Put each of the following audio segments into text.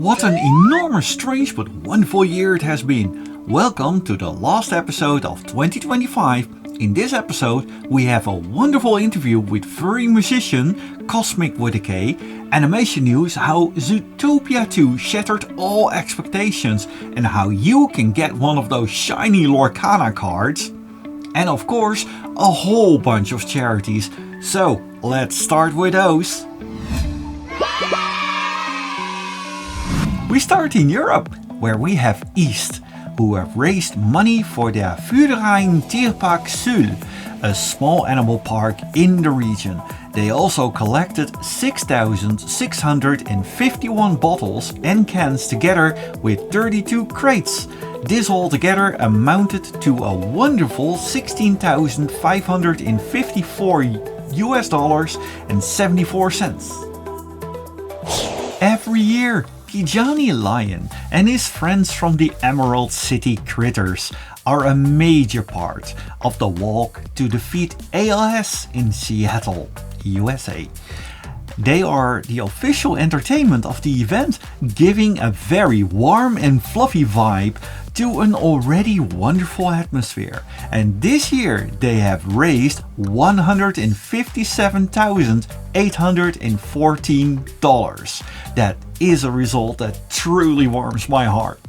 What an enormous, strange but wonderful year it has been. Welcome to the last episode of 2025. In this episode we have a wonderful interview with furry musician Cosmik with a K, animation news, how Zootopia 2 shattered all expectations and how you can get one of those shiny Lorcana cards, and of course a whole bunch of charities. So let's start with those. We start in Europe, where we have East, who have raised money for the Howloween Charity, a small animal park in the region. They also collected 6,651 bottles and cans together with 32 crates. This altogether amounted to a wonderful $16,554.74. Every year, Johnny Lion and his friends from the Emerald City Critters are a major part of the walk to Defeat ALS in Seattle, USA. They are the official entertainment of the event, giving a very warm and fluffy vibe to an already wonderful atmosphere. And this year they have raised $157,814. That is a result that truly warms my heart.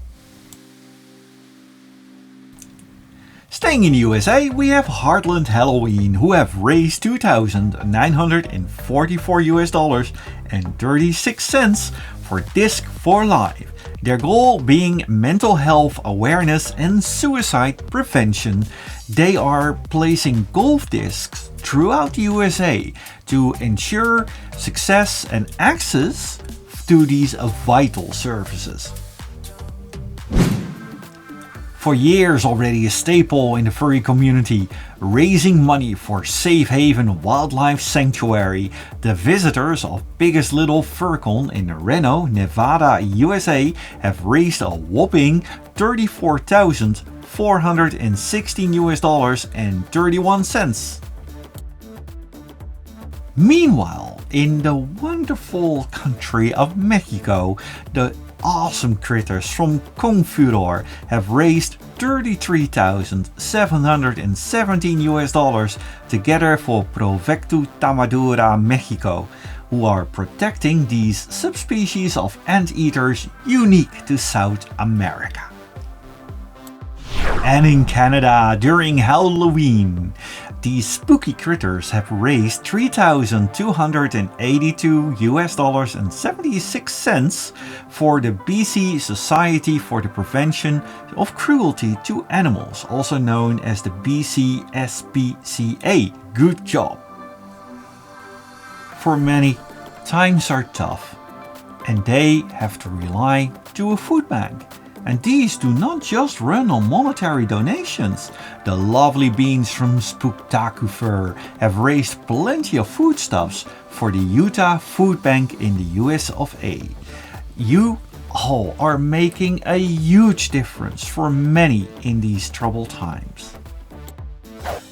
Staying in the USA, we have Heartland Halloween, who have raised $2,944.36 for Disc4Life. Their goal being mental health awareness and suicide prevention. They are placing golf discs throughout the USA to ensure success and access to these vital services. For years already a staple in the furry community, raising money for Safe Haven Wildlife Sanctuary, the visitors of biggest Little Furcon in Reno, Nevada, USA have raised a whopping $34,416.31. Meanwhile, in the wonderful country of Mexico, the awesome critters from Confuror have raised $33,717 together for Provectu Tamadura Mexico, who are protecting these subspecies of anteaters unique to South America. And in Canada, during Halloween, these spooky critters have raised $3,282.76 for the BC Society for the Prevention of Cruelty to Animals, also known as the BC SPCA. Good job! For many, times are tough, and they have to rely to a food bank. And these do not just run on monetary donations. The lovely beans from Spooktacufur have raised plenty of foodstuffs for the Utah Food Bank in the US of A. You all are making a huge difference for many in these troubled times.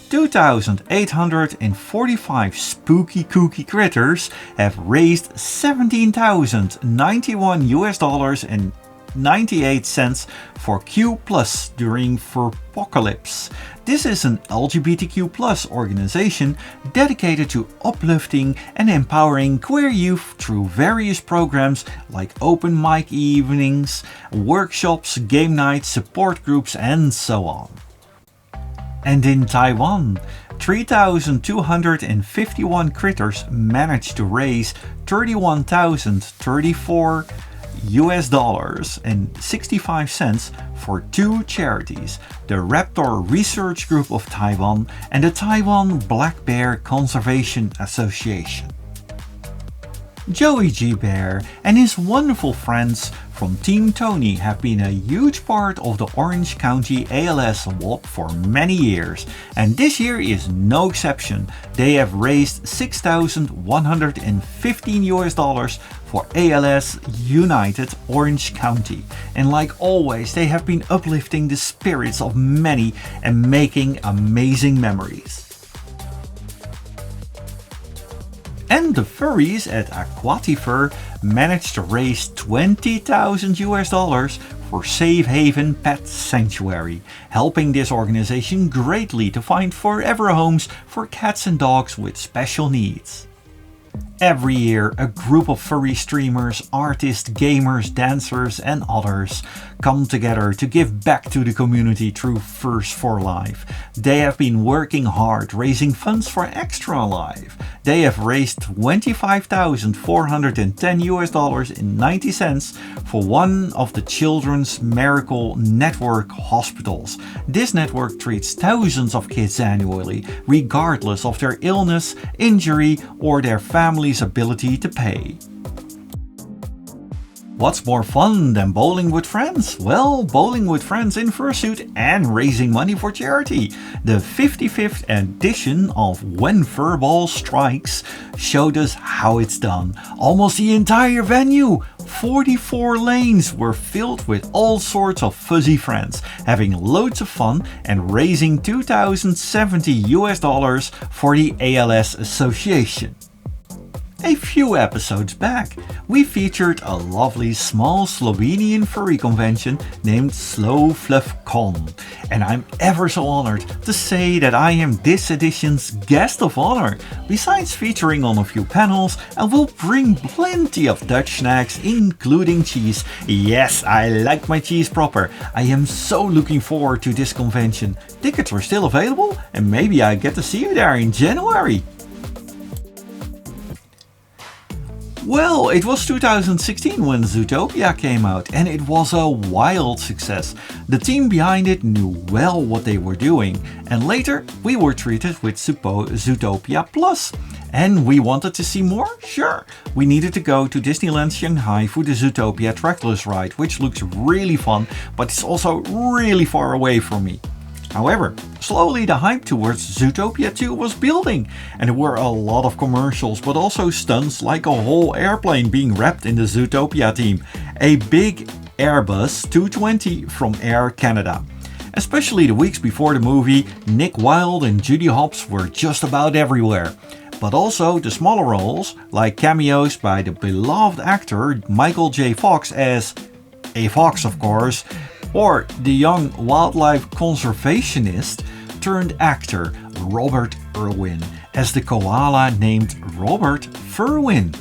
2,845 spooky kooky critters have raised $17,091.98 for Q+ during Furpocalypse. This is an LGBTQ+ organization dedicated to uplifting and empowering queer youth through various programs like open mic evenings, workshops, game nights, support groups, and so on. And in Taiwan, 3,251 critters managed to raise $31,034.65 for two charities, the Raptor Research Group of Taiwan and the Taiwan Black Bear Conservation Association. Joey G. Bear and his wonderful friends from Team Tony have been a huge part of the Orange County ALS Award for many years, and this year is no exception. They have raised $6,115 for ALS United Orange County, and like always they have been uplifting the spirits of many and making amazing memories. And the furries at Aquatifur managed to raise $20,000 for Safe Haven Pet Sanctuary, helping this organization greatly to find forever homes for cats and dogs with special needs. Every year, a group of furry streamers, artists, gamers, dancers and others come together to give back to the community through FursForLife. They have been working hard raising funds for Extra Life. They have raised $25,410.90 for one of the Children's Miracle Network hospitals. This network treats thousands of kids annually, regardless of their illness, injury or their family's ability to pay. What's more fun than bowling with friends? Well, bowling with friends in Fursuit and raising money for charity. The 55th edition of When Furballs Strikes showed us how it's done. Almost the entire venue, 44 lanes, were filled with all sorts of fuzzy friends, having loads of fun and raising $2,070 for the ALS Association. A few episodes back, we featured a lovely small Slovenian furry convention named SloFluffCon, and I'm ever so honored to say that I am this edition's guest of honor. Besides featuring on a few panels, I will bring plenty of Dutch snacks, including cheese. Yes, I like my cheese proper. I am so looking forward to this convention. Tickets are still available, and maybe I get to see you there in January. Well, it was 2016 when Zootopia came out, and it was a wild success. The team behind it knew well what they were doing, and later we were treated with Zootopia Plus. And we wanted to see more? Sure. We needed to go to Disneyland Shanghai for the Zootopia trackless ride, which looks really fun, but it's also really far away from me. However, slowly the hype towards Zootopia 2 was building, and there were a lot of commercials, but also stunts like a whole airplane being wrapped in the Zootopia theme, a big Airbus 220 from Air Canada. Especially the weeks before the movie, Nick Wilde and Judy Hopps were just about everywhere. But also the smaller roles, like cameos by the beloved actor Michael J. Fox as a fox, of course, or the young wildlife conservationist turned actor Robert Irwin as the koala named Robert Furwin.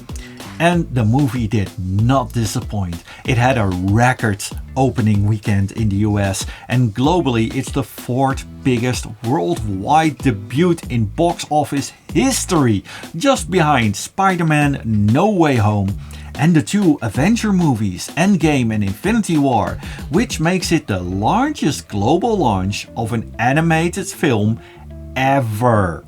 And the movie did not disappoint. It had a record opening weekend in the US, and globally it's the 4th biggest worldwide debut in box office history, just behind Spider-Man No Way Home and the 2 Avenger movies, Endgame and Infinity War, which makes it the largest global launch of an animated film ever.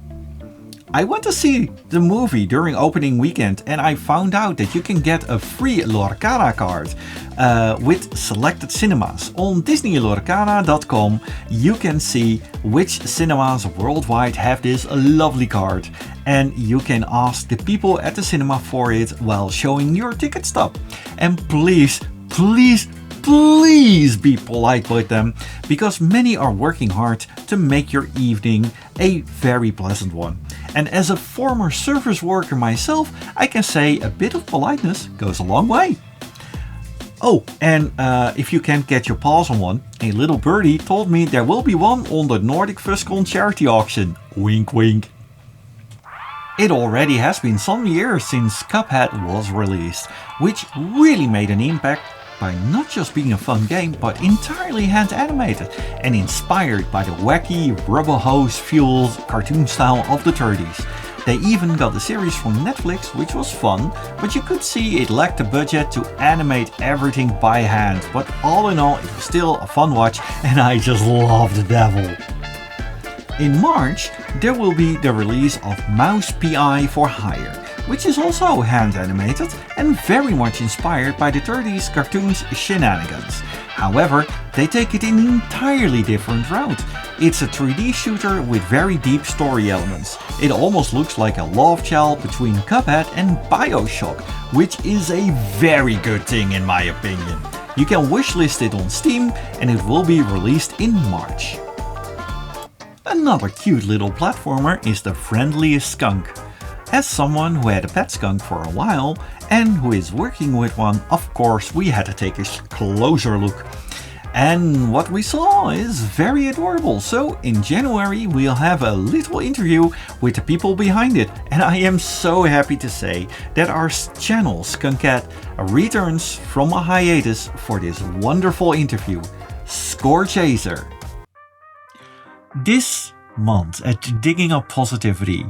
I went to see the movie during opening weekend, and I found out that you can get a free Lorcana card with selected cinemas. On DisneyLorcana.com you can see which cinemas worldwide have this lovely card, and you can ask the people at the cinema for it while showing your ticket stub. And please be polite with them, because many are working hard to make your evening a very pleasant one. And as a former service worker myself, I can say a bit of politeness goes a long way. Oh, and if you can't get your paws on one, a little birdie told me there will be one on the Little Furcon charity auction. Wink wink. It already has been some years since Cuphead was released, which really made an impact by not just being a fun game, but entirely hand animated and inspired by the wacky rubber hose fueled cartoon style of the 30s. They even got a series from Netflix, which was fun, but you could see it lacked the budget to animate everything by hand. But all in all, it was still a fun watch, and I just love the devil. In March, there will be the release of Mouse P.I. for Hire, which is also hand animated and very much inspired by the 30s cartoons shenanigans. However, they take it in an entirely different route. It's a 3D shooter with very deep story elements. It almost looks like a love child between Cuphead and BioShock, which is a very good thing in my opinion. You can wishlist it on Steam, and it will be released in March. Another cute little platformer is the Friendliest Skunk. As someone who had a pet skunk for a while and who is working with one, of course we had to take a closer look. And what we saw is very adorable, so in January we'll have a little interview with the people behind it, and I am so happy to say that our channel Skunk Cat returns from a hiatus for this wonderful interview. Score Chaser! This month at Digging Up Positivity,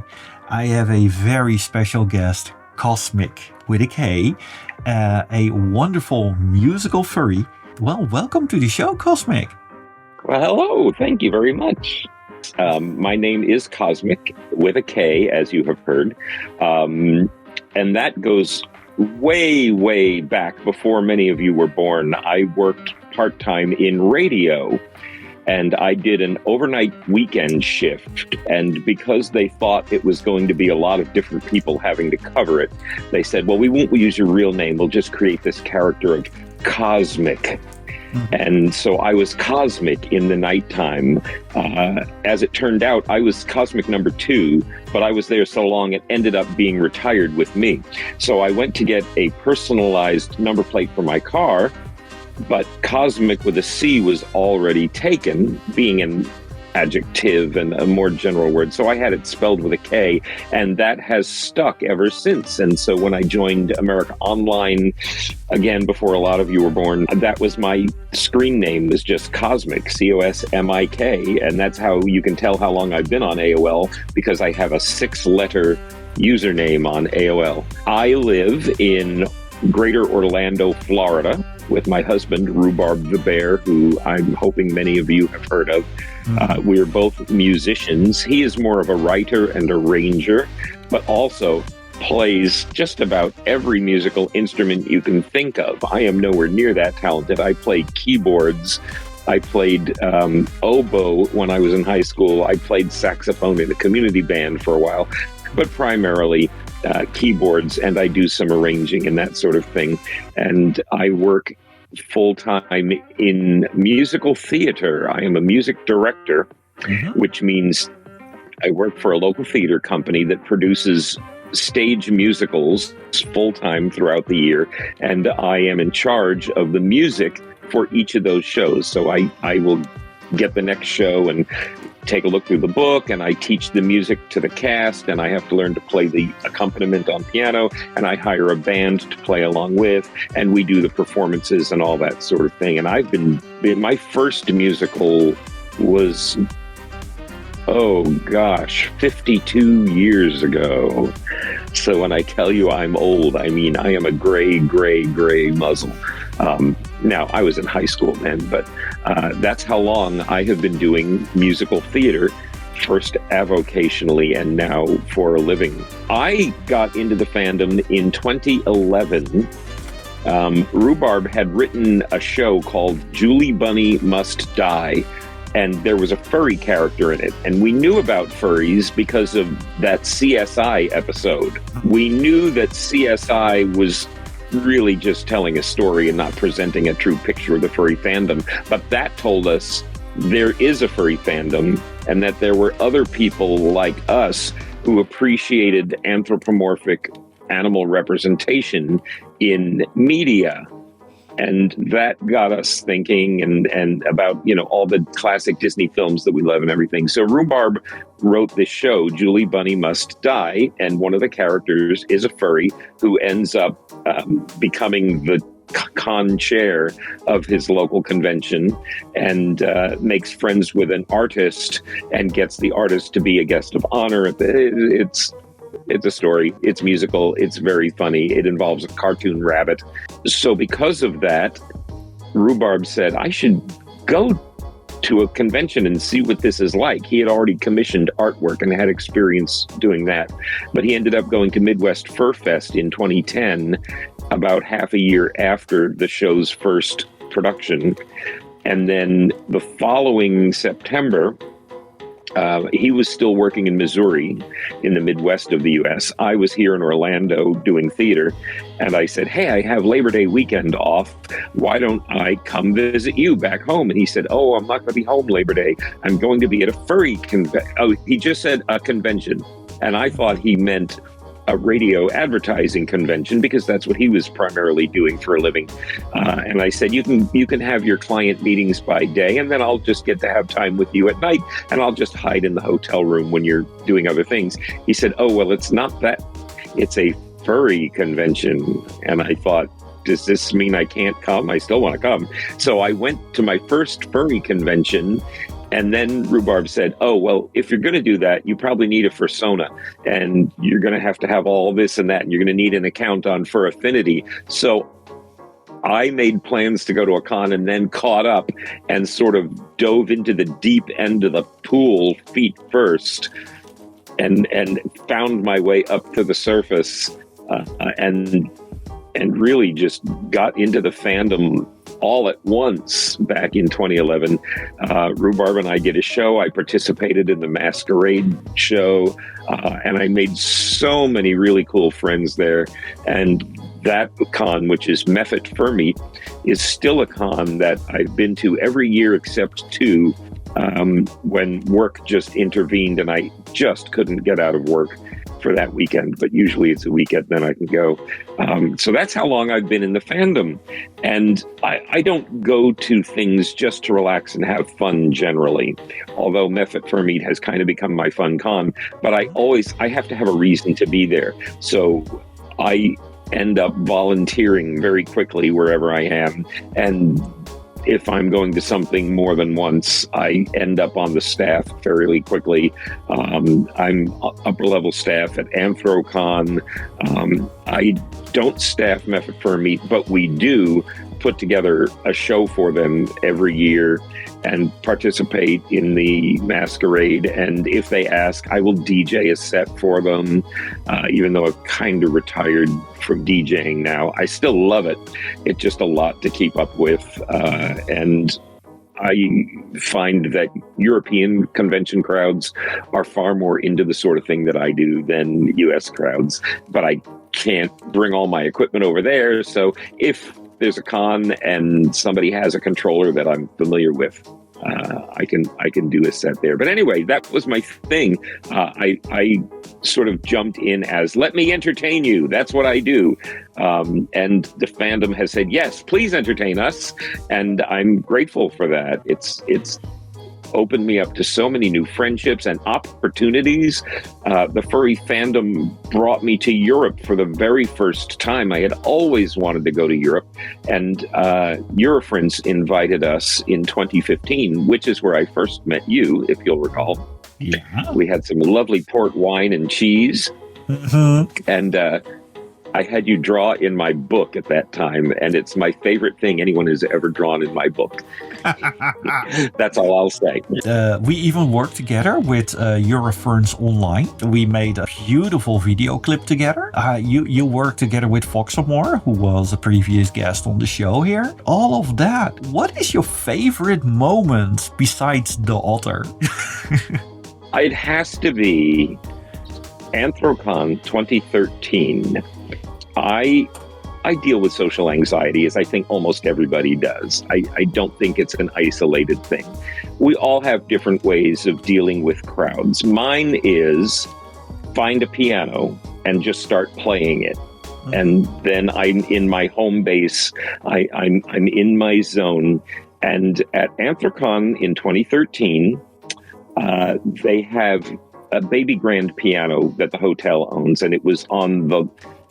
I have a very special guest, Cosmik with a K, a wonderful musical furry. Well, welcome to the show, Cosmik. Well, hello. Thank you very much. My name is Cosmik with a K, as you have heard. And that goes way, way back before many of you were born. I worked part-time in radio, and I did an overnight weekend shift. And because they thought it was going to be a lot of different people having to cover it, they said, well, we won't use your real name. We'll just create this character of Cosmik. And so I was Cosmik in the nighttime. As it turned out, I was Cosmik number 2, but I was there so long it ended up being retired with me. So I went to get a personalized number plate for my car, but Cosmik with a C was already taken, being an adjective and a more general word. So I had it spelled with a K, and that has stuck ever since. And so when I joined America Online, again, before a lot of you were born, that was my screen name, was just Cosmik, Cosmik. And that's how you can tell how long I've been on AOL, because I have a 6-letter username on AOL. I live in Greater Orlando, Florida, with my husband, Rhubarb the Bear, who I'm hoping many of you have heard of. We're both musicians. He is more of a writer and arranger, but also plays just about every musical instrument you can think of. I am nowhere near that talented. I played keyboards. I played oboe when I was in high school. I played saxophone in a community band for a while, but primarily keyboards, and I do some arranging and that sort of thing. And I work full-time in musical theater. I am a music director, which means I work for a local theater company that produces stage musicals full-time throughout the year, and I am in charge of the music for each of those shows. So I will get the next show and take a look through the book, and I teach the music to the cast, and I have to learn to play the accompaniment on piano, and I hire a band to play along with, and we do the performances and all that sort of thing. And my first musical was, 52 years ago. So when I tell you I'm old, I mean I am a gray muzzle. Now, I was in high school then, but that's how long I have been doing musical theater, first avocationally and now for a living. I got into the fandom in 2011. Rhubarb had written a show called Julie Bunny Must Die, and there was a furry character in it. And we knew about furries because of that CSI episode. We knew that CSI was really just telling a story and not presenting a true picture of the furry fandom. But that told us there is a furry fandom, and that there were other people like us who appreciated anthropomorphic animal representation in media. And that got us thinking and about, all the classic Disney films that we love and everything. So Rhubarb wrote this show, Julie Bunny Must Die, and one of the characters is a furry who ends up becoming the con chair of his local convention, and makes friends with an artist and gets the artist to be a guest of honor. It's a story. It's musical. It's very funny. It involves a cartoon rabbit. So because of that, Rhubarb said, I should go to a convention and see what this is like. He had already commissioned artwork and had experience doing that. But he ended up going to Midwest Fur Fest in 2010, about half a year after the show's first production. And then the following September, he was still working in Missouri, in the Midwest of the U.S. I was here in Orlando doing theater, and I said, hey, I have Labor Day weekend off. Why don't I come visit you back home? And he said, oh, I'm not going to be home Labor Day. I'm going to be at a furry convention. Oh, he just said a convention. And I thought he meant a radio advertising convention because that's what he was primarily doing for a living. And I said, you can have your client meetings by day, and then I'll just get to have time with you at night, and I'll just hide in the hotel room when you're doing other things. He said, oh, well, it's not that. It's a furry convention. And I thought, does this mean I can't come? I still want to come. So I went to my first furry convention. And then Rhubarb said, oh, well, if you're going to do that, you probably need a fursona, and you're going to have all this and that, and you're going to need an account on Furfinity. So I made plans to go to a con and then caught up and sort of dove into the deep end of the pool feet first and found my way up to the surface and really just got into the fandom all at once back in 2011. Rhubarb and I did a show. I participated in the Masquerade show, and I made so many really cool friends there. And that con, which is Meffet Furmeet, is still a con that I've been to every year except 2, when work just intervened and I just couldn't get out of work for that weekend, but usually it's a weekend, then I can go. So that's how long I've been in the fandom. And I don't go to things just to relax and have fun generally, although Meffet Furmeet has kind of become my fun con, but I have to have a reason to be there. So I end up volunteering very quickly wherever I am. And if I'm going to something more than once, I end up on the staff fairly quickly. I'm upper level staff at Anthrocon. I don't staff Meffet Furmeet, but we do put together a show for them every year and participate in the masquerade. And if they ask, I will DJ a set for them, even though I've kind of retired from DJing now. I still love it. It's just a lot to keep up with. And I find that European convention crowds are far more into the sort of thing that I do than US crowds, but I can't bring all my equipment over there. So if there's a con and somebody has a controller that I'm familiar with, I can do a set there. But anyway, that was my thing. I sort of jumped in as, let me entertain you. That's what I do. And the fandom has said, yes, please entertain us. And I'm grateful for that. It's opened me up to so many new friendships and opportunities. The furry fandom brought me to Europe for the very first time. I had always wanted to go to Europe, and Eurofriends invited us in 2015, which is where I first met you, if you'll recall. Yeah. We had some lovely port wine and cheese, and I had you draw in my book at that time, and it's my favorite thing anyone has ever drawn in my book. That's all I'll say. We even worked together with Eurofriends Online. We made a beautiful video clip together. You worked together with Foxamore, who was a previous guest on the show here. All of that. What is your favorite moment besides the otter? It has to be Anthrocon 2013. I deal with social anxiety, as I think almost everybody does. I don't think it's an isolated thing. We all have different ways of dealing with crowds. Mine is find a piano and just start playing it. And then I'm in my home base. I'm in my zone. And at Anthrocon in 2013, they have a baby grand piano that the hotel owns, and it was on the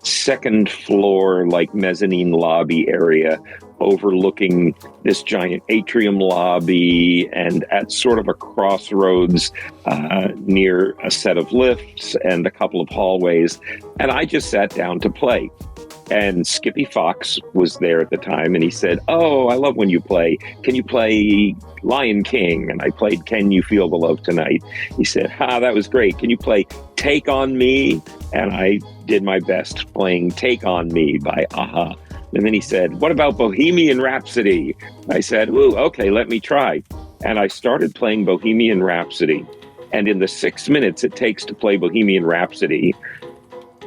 second floor, like mezzanine lobby area, overlooking this giant atrium lobby and at sort of a crossroads near a set of lifts and a couple of hallways. And I just sat down to play. And Skippy Fox was there at the time, and he said, oh, I love when you play. Can you play Lion King? And I played Can You Feel the Love Tonight? He said, that was great. Can you play Take On Me? And I did my best playing Take On Me by Aha. And then he said, what about Bohemian Rhapsody? I said, ooh, okay, let me try. And I started playing Bohemian Rhapsody. And in the 6 minutes it takes to play Bohemian Rhapsody,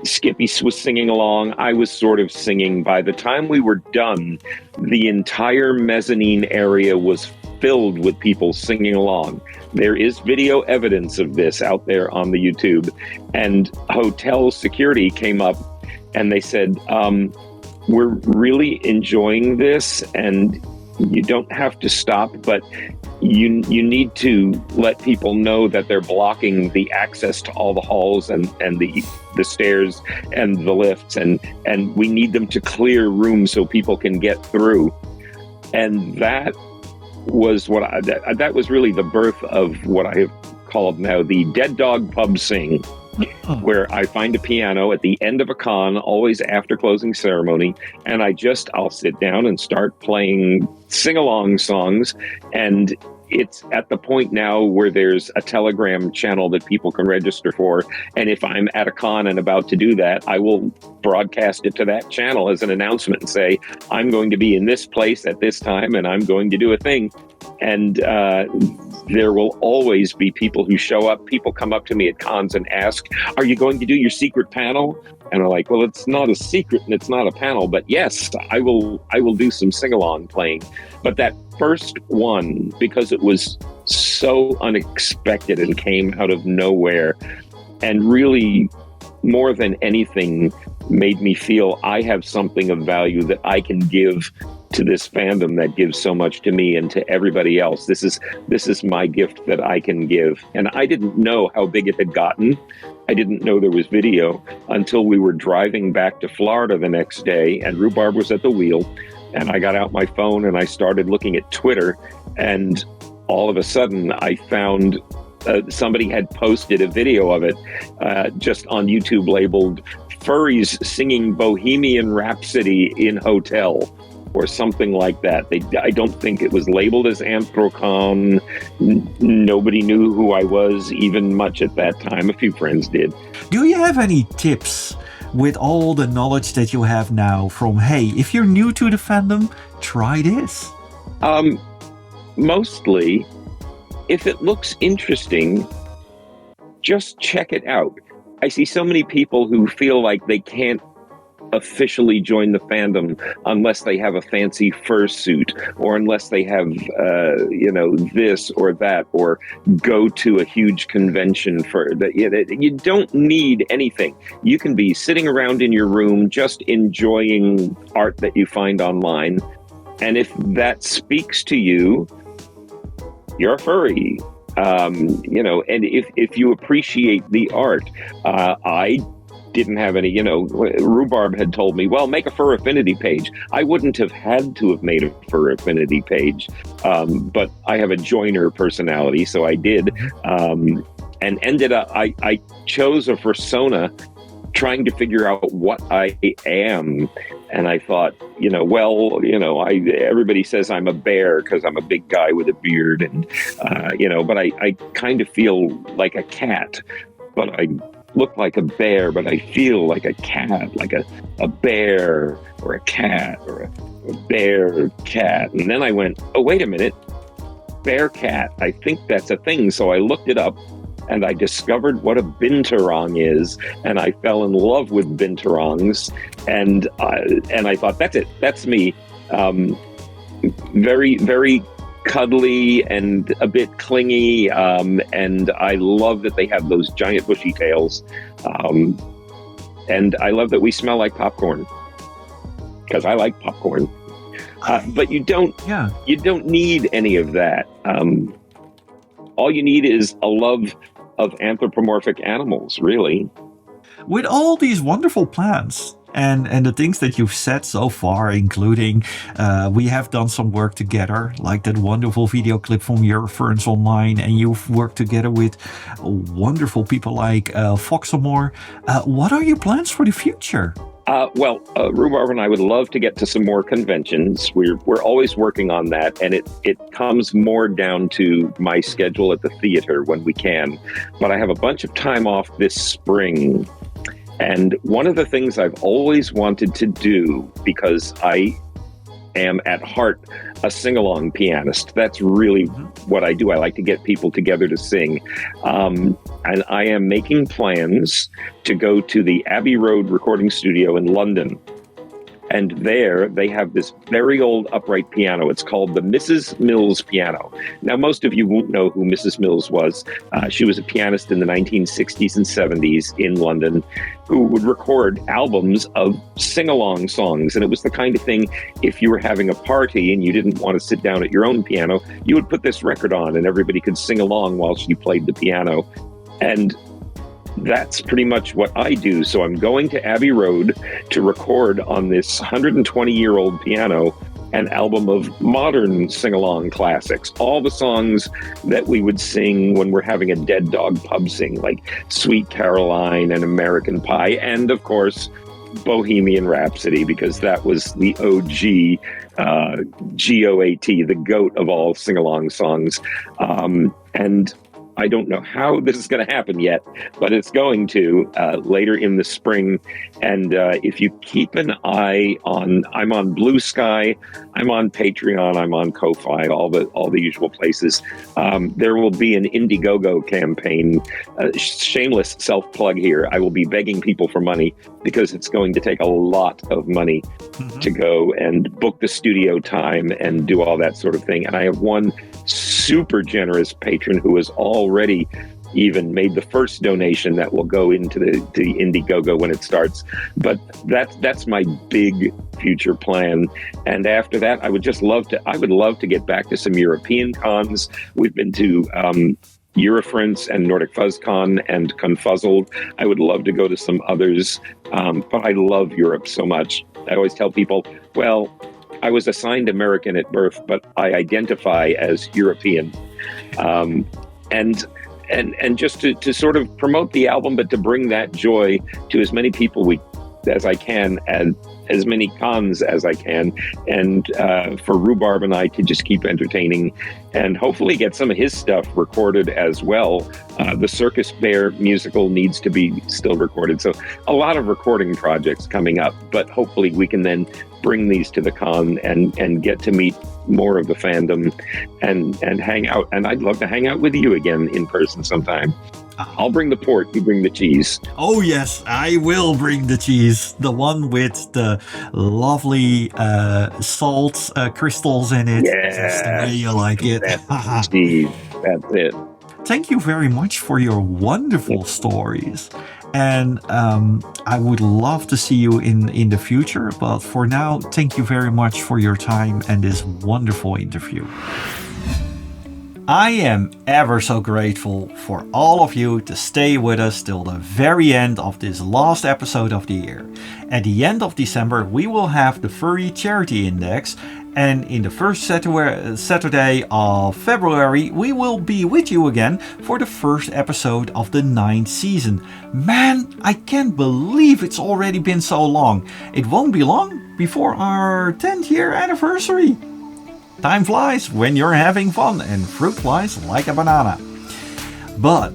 Skippy was singing along. I was sort of singing. By the time we were done, the entire mezzanine area was filled with people singing along. There is video evidence of this out there on the YouTube. And hotel security came up and they said, we're really enjoying this, and you don't have to stop, but you need to let people know that they're blocking the access to all the halls and the stairs and the lifts, and we need them to clear rooms so people can get through. And that was that was really the birth of what I have called now the Dead Dog Pub Sing, where I find a piano at the end of a con, always after closing ceremony, and I'll sit down and start playing sing-along songs. And it's at the point now where there's a Telegram channel that people can register for. And if I'm at a con and about to do that, I will broadcast it to that channel as an announcement and say, I'm going to be in this place at this time and I'm going to do a thing. And there will always be people who show up. People come up to me at cons and ask, are you going to do your secret panel? And I'm like, well, it's not a secret and it's not a panel, but yes, I will do some sing-along playing. But that first one, because it was so unexpected and came out of nowhere, and really more than anything made me feel I have something of value that I can give to this fandom that gives so much to me and to everybody else. This is my gift that I can give. And I didn't know how big it had gotten. I didn't know there was video until we were driving back to Florida the next day, and Rhubarb was at the wheel, and I got out my phone and I started looking at Twitter, and all of a sudden I found somebody had posted a video of it just on YouTube labeled "Furries Singing Bohemian Rhapsody in Hotel," or something like that. I don't think it was labeled as Anthrocon. Nobody knew who I was even much at that time. A few friends did. Do you have any tips with all the knowledge that you have now from, hey, if you're new to the fandom, try this? Mostly, if it looks interesting, just check it out. I see so many people who feel like they can't officially join the fandom unless they have a fancy fursuit, or unless they have this or that, or go to a huge convention for that. You don't need anything. You can be sitting around in your room just enjoying art that you find online, and if that speaks to you, you're a furry. And if you appreciate the art, I didn't have any, Rhubarb had told me, well, make a Fur Affinity page. I wouldn't have had to have made a Fur Affinity page, but I have a joiner personality, so I did, and ended up, I chose a persona trying to figure out what I am. And I thought, everybody says I'm a bear because I'm a big guy with a beard, and, but I kind of feel like a cat, but I look like a bear, but I feel like a cat, like a bear or a cat or a bear cat. And then I went, oh, wait a minute, bear cat. I think that's a thing. So I looked it up and I discovered what a binturong is, and I fell in love with binturongs. And I thought, that's it. That's me. Very, very cuddly and a bit clingy, and I love that they have those giant bushy tails, and I love that we smell like popcorn, because I like popcorn. But you don't need any of that. All you need is a love of anthropomorphic animals, really. With all these wonderful plans and the things that you've said so far, including we have done some work together, like that wonderful video clip from your Ferns Online, and you've worked together with wonderful people like Foxamore. What are your plans for the future? Rhubarb and I would love to get to some more conventions. We're always working on that, and it comes more down to my schedule at the theater when we can. But I have a bunch of time off this spring. And one of the things I've always wanted to do, because I am at heart a sing-along pianist. That's really what I do. I like to get people together to sing. And I am making plans to go to the Abbey Road recording studio in London And there they have this very old upright piano. It's called the Mrs. Mills piano. Now, most of you won't know who Mrs. Mills was. She was a pianist in the 1960s and 70s in London who would record albums of sing-along songs. And it was the kind of thing, if you were having a party and you didn't want to sit down at your own piano, you would put this record on and everybody could sing along while she played the piano. And that's pretty much what I do. So I'm going to Abbey Road to record on this 120-year-old piano an album of modern sing-along classics, all the songs that we would sing when we're having a Dead Dog pub sing, like Sweet Caroline and American Pie, and of course Bohemian Rhapsody, because that was the OG GOAT, the goat of all sing-along songs. And I don't know how this is going to happen yet, but it's going to later in the spring. And if you keep an eye on, I'm on Blue Sky, I'm on Patreon, I'm on Ko-Fi, all the usual places. There will be an Indiegogo campaign. Shameless self-plug here. I will be begging people for money because it's going to take a lot of money to go and book the studio time and do all that sort of thing. And I have one super generous patron who has already even made the first donation that will go into the Indiegogo when it starts. But that's my big future plan. And after that, I would love to get back to some European cons. We've been to Eurofrance and Nordic FuzzCon and Confuzzled. I would love to go to some others, but I love Europe so much. I always tell people, well, I was assigned American at birth, but I identify as European. And just to sort of promote the album, but to bring that joy to as many people as I can, and as many cons as I can, and for Rhubarb and I to just keep entertaining and hopefully get some of his stuff recorded as well. The Circus Bear musical needs to be still recorded. So a lot of recording projects coming up, but hopefully we can then bring these to the con and get to meet more of the fandom and hang out. And I'd love to hang out with you again in person sometime. I'll bring the pork, you bring the cheese. Oh yes, I will bring the cheese. The one with the lovely salt crystals in it. Yeah, just the way you like it. That's cheese. That's it. Thank you very much for your wonderful stories. And I would love to see you in the future. But for now, thank you very much for your time and this wonderful interview. I am ever so grateful for all of you to stay with us till the very end of this last episode of the year. At the end of December, we will have the Furry Charity Index, and in the first Saturday of February, we will be with you again for the first episode of the 9th season. Man, I can't believe it's already been so long. It won't be long before our 10th year anniversary. Time flies when you're having fun, and fruit flies like a banana. But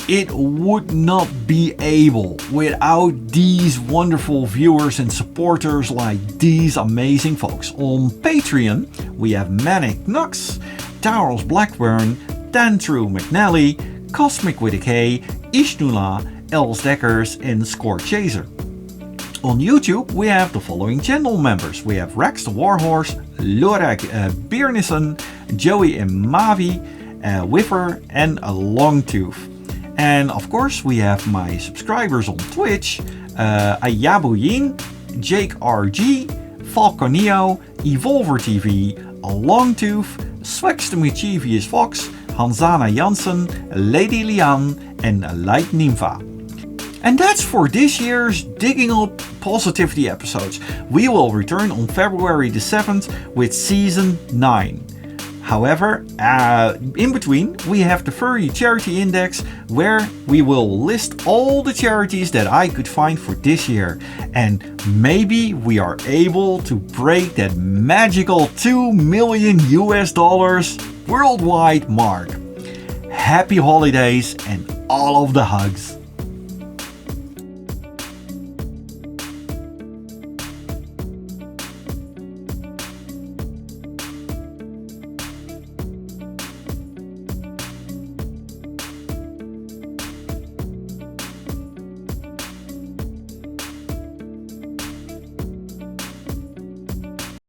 it would not be able without these wonderful viewers and supporters like these amazing folks. On Patreon, we have Manic Nux, Charles Blackburn, Tantru McNally, Cosmik with a K, Ishnula, Els Dekkers, and Score Chaser. On YouTube, we have the following channel members. We have Rex the Warhorse, Lorek Biernissen, Joey and Mavi, Whiffer, and Longtooth. And of course, we have my subscribers on Twitch, Ayabu Yin, Jake RG, Falconio, Evolver TV, Longtooth, Swex the Mischievous Fox, Hanzana Janssen, Lady Lian, and Light Nympha. And that's for this year's Digging Up Positivity episodes. We will return on February the 7th with Season 9. However, in between, we have the Furry Charity Index, where we will list all the charities that I could find for this year. And maybe we are able to break that magical $2 million worldwide mark. Happy holidays and all of the hugs.